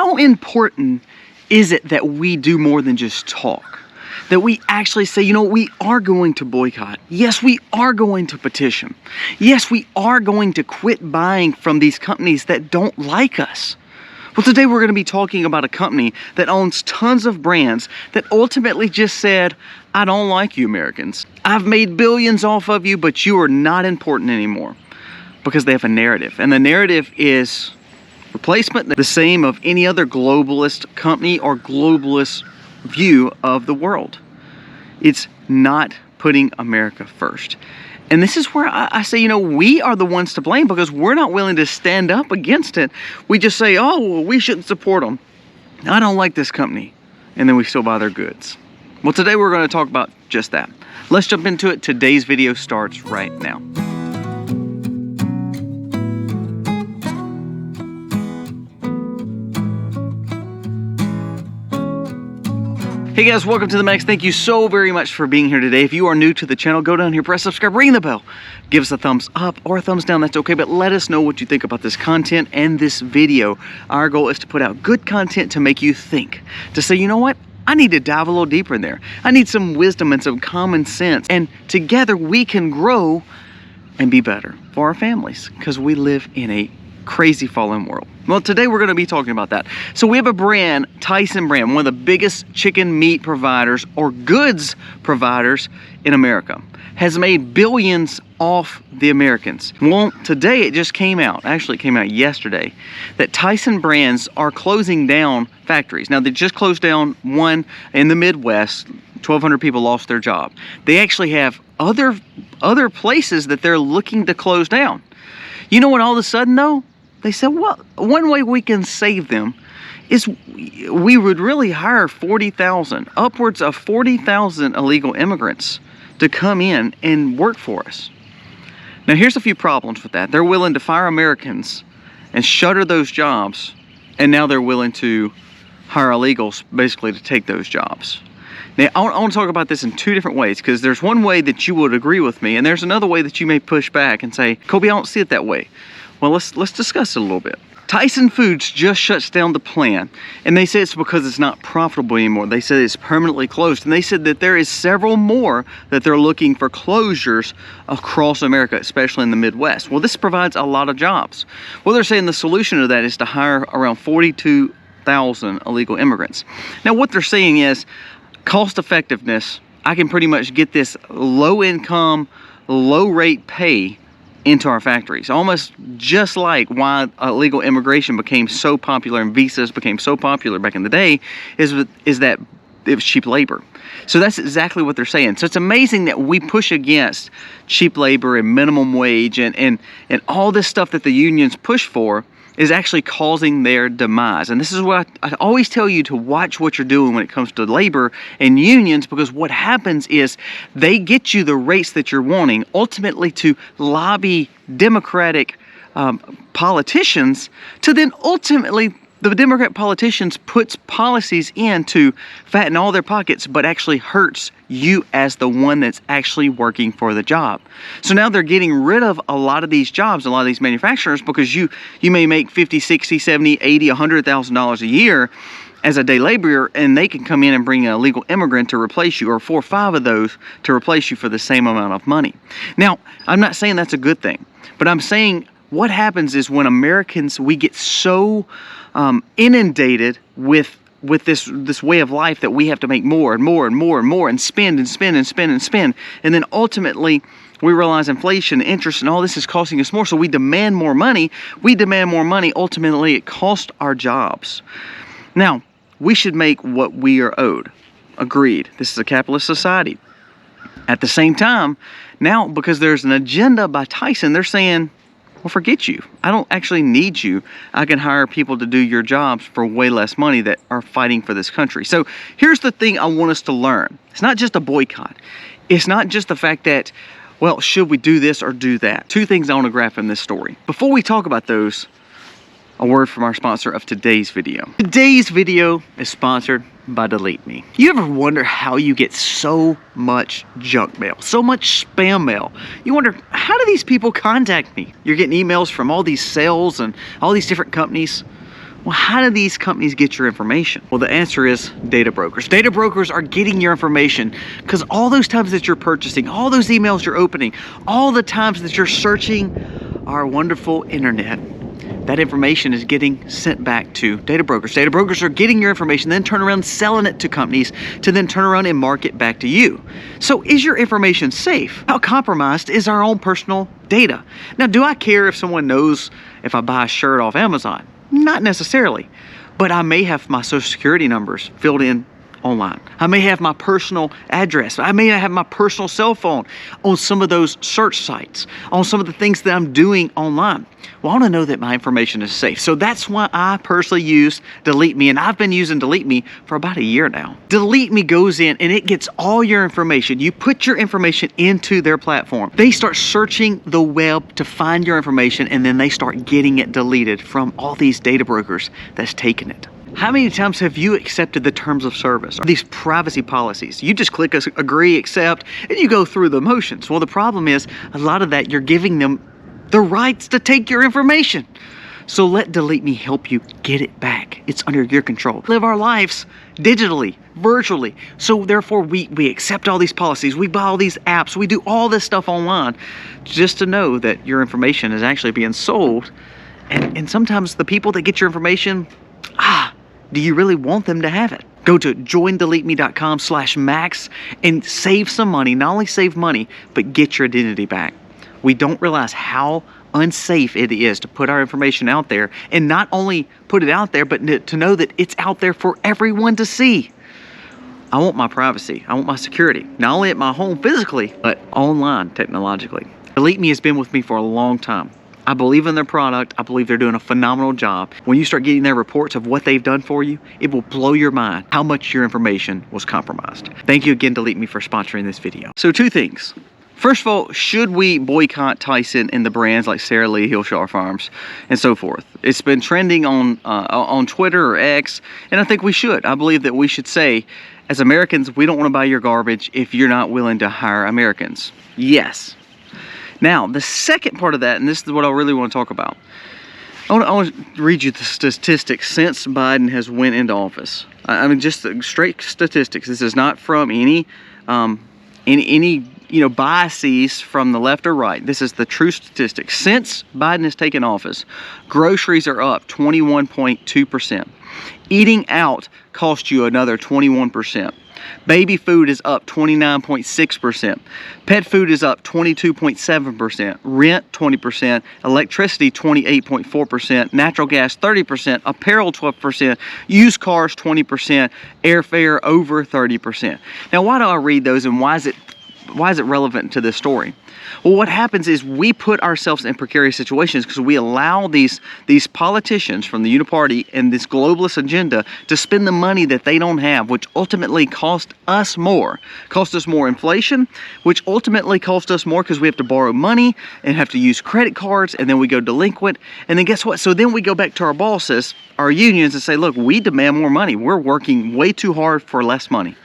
how important is it that we do more than just talk? That we actually say, you know, we are going to boycott. Yes, we are going to petition. Yes, we are going to quit buying from these companies that don't like us. Well, today we're going to be talking about a company that owns tons of brands that ultimately just said, I don't like you Americans. I've made billions off of you, but you are not important anymore. Because they have a narrative. And the narrative is replacement, the same of any other globalist company or globalist view of the world. It's not putting America first. And this is where I say, you know, we are the ones to blame because we're not willing to stand up against it. We just say, oh, well, we shouldn't support them. I don't like this company. And then we still buy their goods. Well, today we're going to talk about just that. Let's jump into it. Today's video starts right now. Hey guys, welcome to the Max. Thank you so very much for being here today. If you are new to the channel, go down here, press subscribe, ring the bell. Give us a thumbs up or a thumbs down, that's okay, but let us know what you think about this content and this video. Our goal is to put out good content to make you think. To say, you know what? I need to dive a little deeper in there. I need some wisdom and some common sense. And together we can grow and be better for our families because we live in a crazy fallen world. Well, today we're going to be talking about that. So we have a brand, Tyson brand, one of the biggest chicken meat providers or goods providers in America, has made billions off the Americans. Well, today it just came out, actually it came out yesterday, that Tyson brands are closing down factories. Now they just closed down one in the Midwest. 1,200 people lost their job. They actually have other places that they're looking to close down. You know what, all of a sudden though, they said, well, one way we can save them is we would really hire 40,000, upwards of 40,000 illegal immigrants to come in and work for us. Now, here's a few problems with that. They're willing to fire Americans and shutter those jobs, and now they're willing to hire illegals basically to take those jobs. Now, I want to talk about this in two different ways because there's one way that you would agree with me, and there's another way that you may push back and say, Kobe, I don't see it that way. Well, let's discuss it a little bit. Tyson Foods just shuts down the plant, and they say it's because it's not profitable anymore. They said it's permanently closed, and they said that there is several more that they're looking for closures across America, especially in the Midwest. Well, this provides a lot of jobs. Well, they're saying the solution to that is to hire around 42,000 illegal immigrants. Now, what they're saying is cost effectiveness. I can pretty much get this low income, low rate pay into our factories, almost just like why illegal immigration became so popular and visas became so popular back in the day is that it was cheap labor. So that's exactly what they're saying. So it's amazing that we push against cheap labor and minimum wage and all this stuff that the unions push for is actually causing their demise. And this is what I always tell you to watch what you're doing when it comes to labor and unions, because what happens is they get you the rates that you're wanting, ultimately to lobby Democratic politicians to then ultimately the Democrat politicians puts policies in to fatten all their pockets, but actually hurts you as the one that's actually working for the job. So now they're getting rid of a lot of these jobs, a lot of these manufacturers, because you may make $50, $60, $70, $80, $100,000 a year as a day laborer, and they can come in and bring an illegal immigrant to replace you, or 4 or 5 of those to replace you for the same amount of money. Now, I'm not saying that's a good thing, but I'm saying what happens is when Americans, we get so inundated with this way of life that we have to make more and more and more and more and spend and spend and spend and spend. And then ultimately we realize inflation, interest, and all this is costing us more. So we demand more money. We demand more money. Ultimately, it costs our jobs. Now, we should make what we are owed. Agreed. This is a capitalist society. At the same time, now because there's an agenda by Tyson, they're saying, well, forget you. I don't actually need you. I can hire people to do your jobs for way less money that are fighting for this country. So here's the thing I want us to learn. It's not just a boycott. It's not just the fact that, well, should we do this or do that? Two things I want to grab from this story. Before we talk about those, a word from our sponsor of today's video. Today's video is sponsored by Delete Me. You ever wonder how you get so much junk mail, so much spam mail? You wonder, how do these people contact me? You're getting emails from all these sales and all these different companies. Well, how do these companies get your information? Well, the answer is data brokers. Data brokers are getting your information because all those times that you're purchasing, all those emails you're opening, all the times that you're searching our wonderful internet, that information is getting sent back to data brokers. Data brokers are getting your information, then turn around selling it to companies to then turn around and market back to you. So is your information safe? How compromised is our own personal data? Now, do I care if someone knows if I buy a shirt off Amazon? Not necessarily, but I may have my social security numbers filled in online. I may have my personal address. I may have my personal cell phone on some of those search sites, on some of the things that I'm doing online. Well, I want to know that my information is safe. So that's why I personally use Delete Me, and I've been using Delete Me for about a year now. Delete Me goes in and it gets all your information. You put your information into their platform. They start searching the web to find your information, and then they start getting it deleted from all these data brokers that's taken it. How many times have you accepted the terms of service, or these privacy policies? You just click agree, accept, and you go through the motions. Well, the problem is a lot of that you're giving them the rights to take your information. So let Delete Me help you get it back. It's under your control. Live our lives digitally, virtually. So therefore we accept all these policies, we buy all these apps, we do all this stuff online just to know that your information is actually being sold. And sometimes the people that get your information, do you really want them to have it? Go to joindeleteme.com/max and save some money. Not only save money, but get your identity back. We don't realize how unsafe it is to put our information out there, and not only put it out there, but to know that it's out there for everyone to see. I want my privacy. I want my security, not only at my home physically, but online technologically. Delete Me has been with me for a long time. I believe in their product. I believe they're doing a phenomenal job. When you start getting their reports of what they've done for you, it will blow your mind how much your information was compromised. Thank you again, Delete Me, for sponsoring this video. So 2 things. First of all, should we boycott Tyson and the brands like Sara Lee, Hillshire Farms, and so forth? It's been trending on Twitter or X, and I think we should. I believe that we should say, as Americans, we don't want to buy your garbage if you're not willing to hire Americans. Yes. Now, the second part of that, and this is what I really want to talk about. I want to read you the statistics since Biden has went into office. I mean, just straight statistics. This is not from any biases from the left or right. This is the true statistics. Since Biden has taken office, groceries are up 21.2%. Eating out cost you another 21%. Baby food is up 29.6%. Pet food is up 22.7%. Rent 20%. Electricity 28.4%. Natural gas 30%. Apparel 12%. Used cars 20%. Airfare over 30%. Now, why do I read those, and why is it relevant to this story? Well, what happens is we put ourselves in precarious situations because we allow these politicians from the Uniparty and this globalist agenda to spend the money that they don't have, which ultimately cost us more. Cost us more inflation, which ultimately cost us more because we have to borrow money and have to use credit cards, and then we go delinquent. And then guess what? So then we go back to our bosses, our unions, and say, look, we demand more money. We're working way too hard for less money.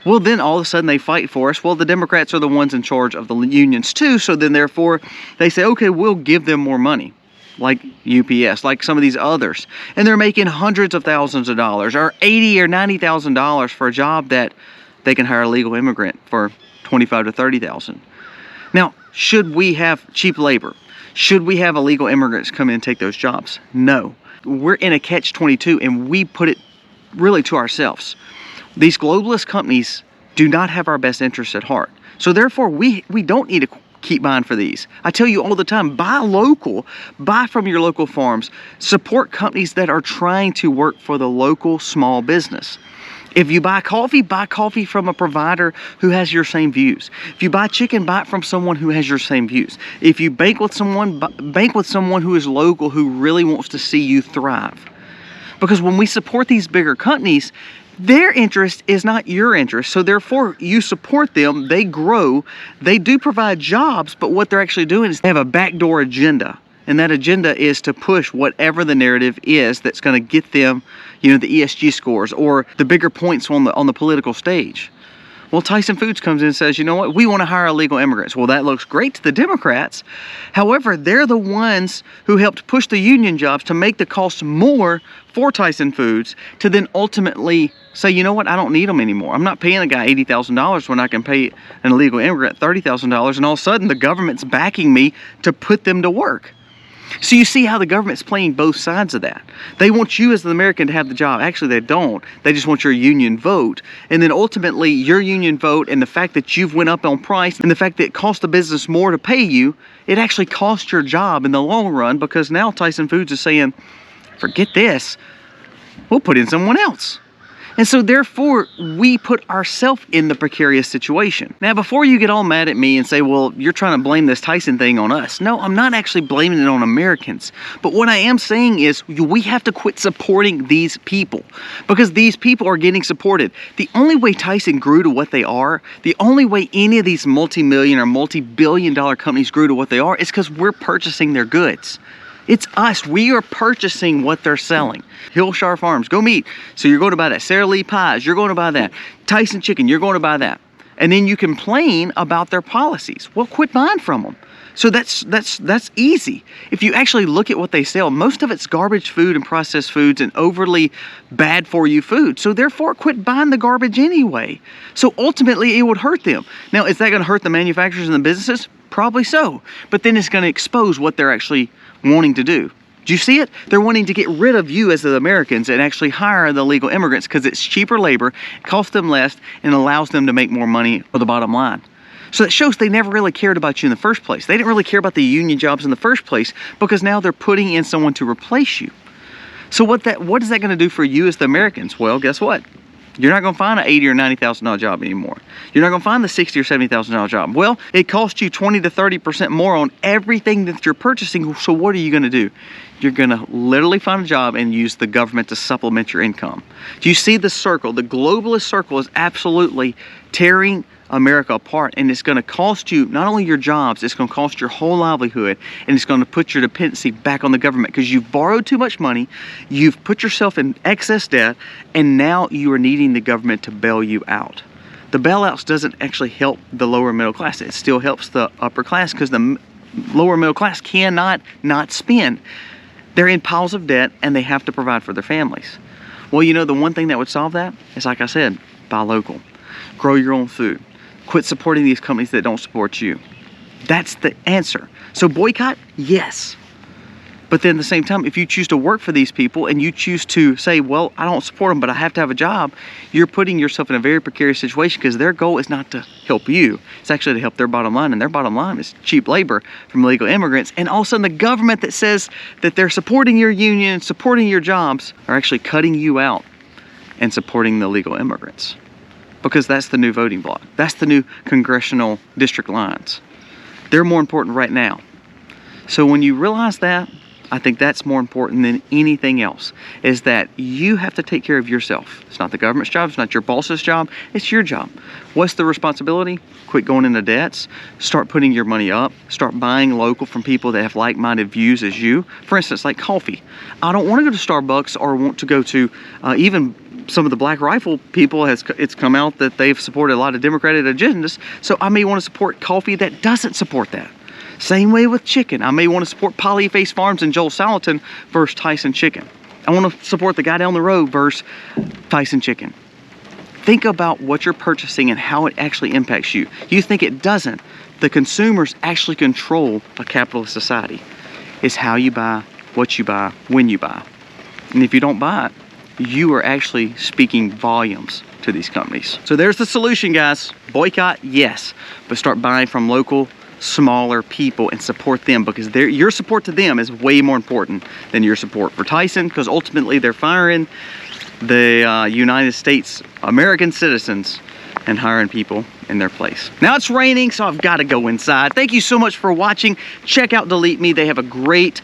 Well, then all of a sudden they fight for us. Well, the Democrats are the ones in charge of the unions too, so then therefore they say, okay, we'll give them more money, like UPS, like some of these others. And they're making hundreds of thousands of dollars, or $80,000 or $90,000 for a job that they can hire a legal immigrant for $25,000 to $30,000. Now, should we have cheap labor? Should we have illegal immigrants come in and take those jobs? No. We're in a catch-22, and we put it really to ourselves. These globalist companies do not have our best interests at heart. So therefore, we don't need to keep buying for these. I tell you all the time, buy local, buy from your local farms, support companies that are trying to work for the local small business. If you buy coffee from a provider who has your same views. If you buy chicken, buy it from someone who has your same views. If you bank with someone who is local, who really wants to see you thrive. Because when we support these bigger companies, their interest is not your interest, so therefore you support them, they grow, they do provide jobs, but what they're actually doing is they have a backdoor agenda, and that agenda is to push whatever the narrative is that's going to get them, the ESG scores or the bigger points on the political stage. Well, Tyson Foods comes in and says, you know what, we want to hire illegal immigrants. Well, that looks great to the Democrats. However, they're the ones who helped push the union jobs to make the cost more for Tyson Foods to then ultimately say, you know what, I don't need them anymore. I'm not paying a guy $80,000 when I can pay an illegal immigrant $30,000, and all of a sudden the government's backing me to put them to work. So you see how the government's playing both sides of that. They want you as an American to have the job. Actually, they don't. They just want your union vote. And then ultimately, your union vote and the fact that you've went up on price and the fact that it cost the business more to pay you, it actually costs your job in the long run, because now Tyson Foods is saying, forget this, we'll put in someone else. And so therefore, we put ourselves in the precarious situation. Now, before you get all mad at me and say, well, you're trying to blame this Tyson thing on us. No, I'm not actually blaming it on Americans. But what I am saying is we have to quit supporting these people, because these people are getting supported. The only way Tyson grew to what they are, the only way any of these multi-million or multi-billion-dollar companies grew to what they are is because we're purchasing their goods. It's us. We are purchasing what they're selling. Hillshire Farms, go meat. So you're going to buy that. Sara Lee Pies, you're going to buy that. Tyson Chicken, you're going to buy that. And then you complain about their policies. Well, quit buying from them. So that's easy. If you actually look at what they sell, most of it's garbage food and processed foods and overly bad for you food. So therefore, quit buying the garbage anyway. So ultimately, it would hurt them. Now, is that going to hurt the manufacturers and the businesses? Probably so. But then it's going to expose what they're actually wanting to do. Do you see it? They're wanting to get rid of you as the Americans and actually hire the illegal immigrants because it's cheaper labor, costs them less, and allows them to make more money for the bottom line. So that shows they never really cared about you in the first place. They didn't really care about the union jobs in the first place, because now they're putting in someone to replace you. So what is that going to do for you as the Americans? Well, guess what? You're not going to find an $80,000 or $90,000 job anymore. You're not going to find the $60,000 or $70,000 job. Well, it costs you 20 to 30% more on everything that you're purchasing. So what are you going to do? You're going to literally find a job and use the government to supplement your income. Do you see the circle? The globalist circle is absolutely tearing America apart, and it's going to cost you not only your jobs, it's going to cost your whole livelihood, and it's going to put your dependency back on the government because you've borrowed too much money, you've put yourself in excess debt, and now you are needing the government to bail you out. The bailouts doesn't actually help the lower middle class. It still helps the upper class because the lower middle class cannot not spend. They're in piles of debt and they have to provide for their families. Well, you know, the one thing that would solve that is, like I said, buy local. Grow your own food. Quit supporting these companies that don't support you. That's the answer. So boycott, yes. But then at the same time, if you choose to work for these people and you choose to say, well, I don't support them, but I have to have a job, you're putting yourself in a very precarious situation because their goal is not to help you. It's actually to help their bottom line, and their bottom line is cheap labor from illegal immigrants. And all of a sudden, the government that says that they're supporting your union, supporting your jobs, are actually cutting you out and supporting the illegal immigrants. Because that's the new voting bloc. That's the new congressional district lines. They're more important right now. So when you realize that, I think that's more important than anything else, is that you have to take care of yourself. It's not the government's job. It's not your boss's job. It's your job. What's the responsibility? Quit going into debts. Start putting your money up. Start buying local from people that have like-minded views as you. For instance, like coffee. I don't want to go to Starbucks or want to go to even some of the Black Rifle people. It's come out that they've supported a lot of Democratic agendas. So I may want to support coffee that doesn't support that. Same way with chicken. I may want to support Polyface Farms and Joel Salatin versus Tyson Chicken. I want to support the guy down the road versus Tyson Chicken. Think about what you're purchasing and how it actually impacts you. You think it doesn't. The consumers actually control a capitalist society. It's how you buy, what you buy, when you buy. And if you don't buy it, you are actually speaking volumes to these companies. So there's the solution, guys. Boycott, yes, but start buying from local, smaller people and support them, because your support to them is way more important than your support for Tyson, because ultimately they're firing the United States American citizens and hiring people in their place. Now it's raining, so I've got to go inside. Thank you so much for watching. Check out Delete Me. They have a great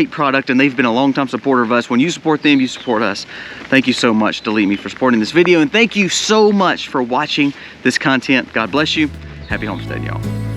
product, and they've been a long-time supporter of us. When you support them, you support us. Thank you so much, Delete Me, for supporting this video, and thank you so much for watching this content. God bless you. Happy homestead, y'all.